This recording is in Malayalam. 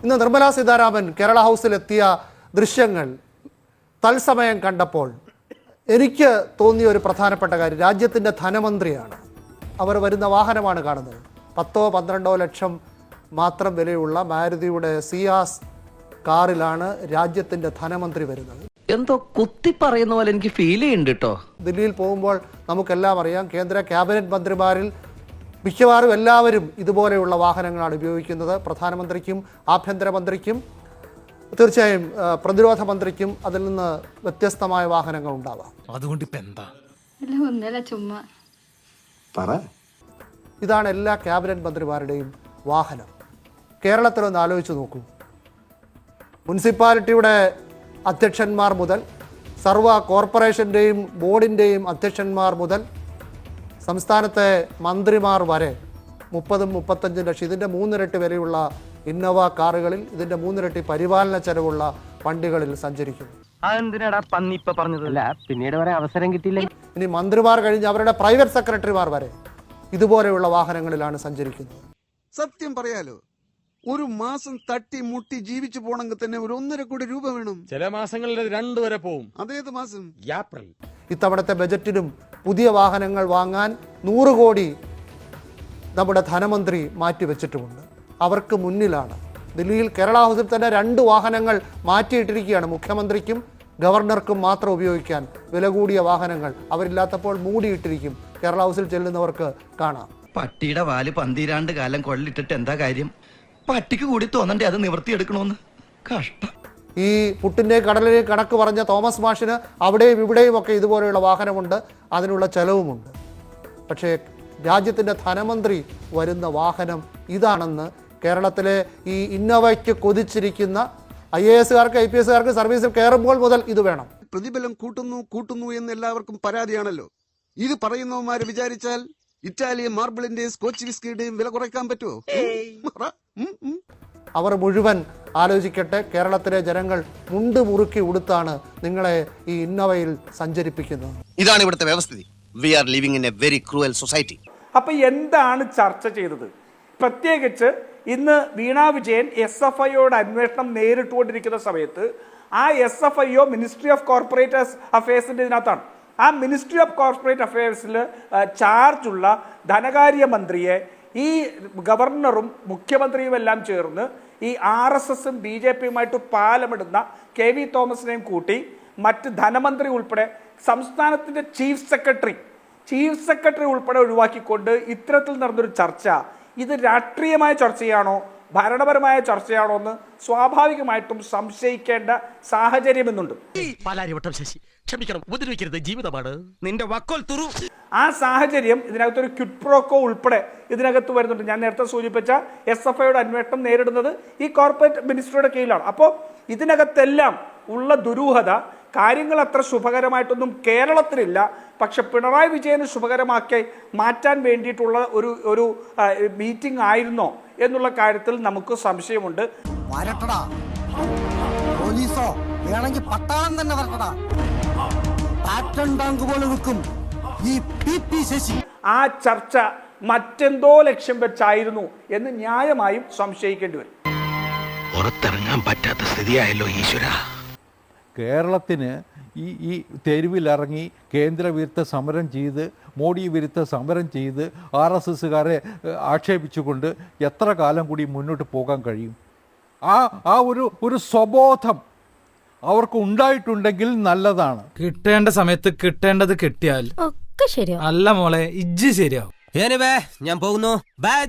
ഇന്ന് നിർമ്മലാ സീതാരാമൻ കേരള ഹൗസിലെത്തിയ ദൃശ്യങ്ങൾ തത്സമയം കണ്ടപ്പോൾ എനിക്ക് തോന്നിയ ഒരു പ്രധാനപ്പെട്ട കാര്യം, രാജ്യത്തിൻ്റെ ധനമന്ത്രിയാണ്. അവർ വരുന്ന വാഹനമാണ് കാണുന്നത്. 10-12 ലക്ഷം മാത്രം വിലയുള്ള മാരുതിയുടെ സിയാസ് കാറിലാണ് രാജ്യത്തിൻ്റെ ധനമന്ത്രി വരുന്നത്. എന്തോ കുത്തി പറയുന്ന പോലെ എനിക്ക് ഫീൽ ചെയ്യുന്നുണ്ട് കേട്ടോ. ദില്ലിയിൽ പോകുമ്പോൾ നമുക്കെല്ലാം അറിയാം, കേന്ദ്ര ക്യാബിനറ്റ് മന്ത്രിമാരിൽ മിക്കവാറും എല്ലാവരും ഇതുപോലെയുള്ള വാഹനങ്ങളാണ് ഉപയോഗിക്കുന്നത്. പ്രധാനമന്ത്രിക്കും ആഭ്യന്തരമന്ത്രിക്കും തീർച്ചയായും പ്രതിരോധ മന്ത്രിക്കും അതിൽ നിന്ന് വ്യത്യസ്തമായ വാഹനങ്ങൾ ഉണ്ടാവാം. അതുകൊണ്ട് ഇപ്പം എന്താ? ചുമ്മാ ഇതാണ് എല്ലാ ക്യാബിനറ്റ് മന്ത്രിമാരുടെയും വാഹനം. കേരളത്തിലൊന്ന് ആലോചിച്ച് നോക്കൂ. മുനിസിപ്പാലിറ്റിയുടെ അധ്യക്ഷന്മാർ മുതൽ സർവ്വ കോർപ്പറേഷൻ്റെയും ബോർഡിൻ്റെയും അധ്യക്ഷന്മാർ മുതൽ സംസ്ഥാനത്തെ മന്ത്രിമാർ വരെ 30-35 ലക്ഷം, ഇതിൻ്റെ 3 ഇരട്ടി വിലയുള്ള ഇന്നോവ കാറുകളിൽ, ഇതിൻ്റെ 3 ഇരട്ടി പരിപാലന ചെലവുള്ള വണ്ടികളിൽ സഞ്ചരിക്കുന്നു. പിന്നീട് വരെ അവസരം കിട്ടിയില്ല. ഇനി മന്ത്രിമാർ കഴിഞ്ഞ് അവരുടെ പ്രൈവറ്റ് സെക്രട്ടറിമാർ വരെ ഇതുപോലെയുള്ള വാഹനങ്ങളിലാണ് സഞ്ചരിക്കുന്നത്. സത്യം പറയാലോ, ഒരു മാസം തട്ടി മുട്ടി ജീവിച്ചു പോണെങ്കിൽ തന്നെ ഒരു 1.5 കോടി രൂപ വേണം. ചില മാസങ്ങളിൽ 2 വരെ പോവും. അതേത് മാസം? ഏപ്രിൽ. ഇത്തവണത്തെ ബജറ്റിലും പുതിയ വാഹനങ്ങൾ വാങ്ങാൻ 100 കോടി നമ്മുടെ ധനമന്ത്രി മാറ്റിവെച്ചിട്ടുമുണ്ട്. അവർക്ക് മുന്നിലാണ്. ദില്ലിയിൽ കേരള ഹൗസിൽ തന്നെ 2 വാഹനങ്ങൾ മാറ്റിയിട്ടിരിക്കുകയാണ്. മുഖ്യമന്ത്രിക്കും ഗവർണർക്കും മാത്രം ഉപയോഗിക്കാൻ വില കൂടിയ വാഹനങ്ങൾ. അവരില്ലാത്തപ്പോൾ മൂടിയിട്ടിരിക്കും. കേരള ഹൗസിൽ ചെല്ലുന്നവർക്ക് കാണാം. പട്ടിയുടെ വാല് 12 കാലം കൊള്ളിട്ടിട്ട് എന്താ കാര്യം? പട്ടിക്ക് കൂടി തോന്നണ്ടേ അത് നിവർത്തിയെടുക്കണമെന്ന്? കഷ്ടം. ഈ പുട്ടിൻ്റെയും കടലിനെയും കണക്ക് പറഞ്ഞ തോമസ് മാഷിന് അവിടെയും ഇവിടെയും ഒക്കെ ഇതുപോലെയുള്ള വാഹനമുണ്ട്, അതിനുള്ള ചെലവുമുണ്ട്. പക്ഷേ രാജ്യത്തിൻ്റെ ധനമന്ത്രി വരുന്ന വാഹനം ഇതാണെന്ന് കേരളത്തിലെ ഈ ഇന്നോവയ്ക്ക് കൊതിച്ചിരിക്കുന്ന IAS-കാർക്ക് IPS-കാർക്ക് സർവീസിൽ കയറുമ്പോൾ മുതൽ ഇത് വേണം. പ്രതിഫലം കൂട്ടുന്നു എന്ന് എല്ലാവർക്കും പരാതിയാണല്ലോ. ഇത് പറയുന്നവന്മാര് വിചാരിച്ചാൽ ഇറ്റാലിയൻ മാർബിളിന്റെയും സ്കോച്ച് വിസ്കിയുടെയും വില കുറയ്ക്കാൻ പറ്റുമോ? അവർ മുഴുവൻ ആലോചിക്കട്ടെ. കേരളത്തിലെ ജനങ്ങൾ മുണ്ട് മുറുക്കി ഉടുത്താണ് നിങ്ങളെ ഈ ഇന്നോവയിൽ സഞ്ചരിപ്പിക്കുന്നത്. ഇതാണ് ഇവിടുത്തെ വ്യവസ്ഥിതി. We are living in a very cruel society. അപ്പൊ എന്താണ് ചർച്ച ചെയ്തത്? പ്രത്യേകിച്ച് ഇന്ന് വീണ വിജയൻ SFIയോട് അന്വേഷണം നേരിട്ടുകൊണ്ടിരിക്കുന്ന സമയത്ത് ആ SFIO മിനിസ്ട്രി ഓഫ് കോർപ്പറേറ്റ് അഫയേഴ്സിന്റെ ഇതിനകത്താണ്. ആ മിനിസ്ട്രി ഓഫ് കോർപ്പറേറ്റ് അഫയേഴ്സിൽ ചാർജുള്ള ധനകാര്യമന്ത്രിയെ ഈ ഗവർണറും മുഖ്യമന്ത്രിയും എല്ലാം ചേർന്ന് ഈ RSSും BJPയുമായിട്ട് പാലമിടുന്ന KV തോമസിനെയും കൂട്ടി മറ്റ് ധനമന്ത്രി ഉൾപ്പെടെ സംസ്ഥാനത്തിൻ്റെ ചീഫ് സെക്രട്ടറി ഉൾപ്പെടെ ഒഴിവാക്കിക്കൊണ്ട് ഇത്തരത്തിൽ നടന്നൊരു ചർച്ച, ഇത് രാഷ്ട്രീയമായ ചർച്ചയാണോ ഭരണപരമായ ചർച്ചയാണോ എന്ന് സ്വാഭാവികമായിട്ടും സംശയിക്കേണ്ട സാഹചര്യമെന്നുണ്ട്. ക്ഷമിക്കണം, ഉപദ്രവിക്കരുത്, ജീവിതമാണ്. നിന്റെ വക്കോൽ തുറു. ആ സാഹചര്യം ഇതിനകത്തൊരു ക്വിഡ് പ്രോക്കോ ഉൾപ്പെടെ ഇതിനകത്ത് വരുന്നുണ്ട്. ഞാൻ നേരത്തെ സൂചിപ്പിച്ച SFIയുടെ അന്വേഷണം നേരിടുന്നത് ഈ കോർപ്പറേറ്റ് മിനിസ്ട്രിയുടെ കീഴിലാണ്. അപ്പോൾ ഇതിനകത്തെല്ലാം ഉള്ള ദുരൂഹത, കാര്യങ്ങൾ അത്ര ശുഭകരമായിട്ടൊന്നും കേരളത്തിലില്ല. പക്ഷെ പിണറായി വിജയന് ശുഭകരമാക്കി മാറ്റാൻ വേണ്ടിയിട്ടുള്ള ഒരു മീറ്റിംഗ് ആയിരുന്നോ എന്നുള്ള കാര്യത്തിൽ നമുക്ക് സംശയമുണ്ട്. ആ ചർച്ച മറ്റെന്തോ ലക്ഷ്യം വെച്ചായിരുന്നു എന്ന് ന്യായമായും സംശയിക്കേണ്ടി വരും. പുറത്തിറങ്ങാൻ പറ്റാത്ത സ്ഥിതിയായല്ലോ ഈശ്വര. കേരളത്തിന് ഈ തെരുവിലിറങ്ങി കേന്ദ്ര വിരുദ്ധ സമരം ചെയ്ത് മോഡി വിരുദ്ധ സമരം ചെയ്ത് RSSകാരെ ആക്ഷേപിച്ചുകൊണ്ട് എത്ര കാലം കൂടി മുന്നോട്ട് പോകാൻ കഴിയും? ആ ഒരു സ്വബോധം അവർക്ക് ഉണ്ടായിട്ടുണ്ടെങ്കിൽ നല്ലതാണ്. കിട്ടേണ്ട സമയത്ത് കിട്ടേണ്ടത് കിട്ടിയാൽ ഒക്കെ ശരിയാവും. അല്ല മോളെ, ഇജ്ജ് ശരിയാവും. ഞാൻ പോകുന്നു. ബൈ.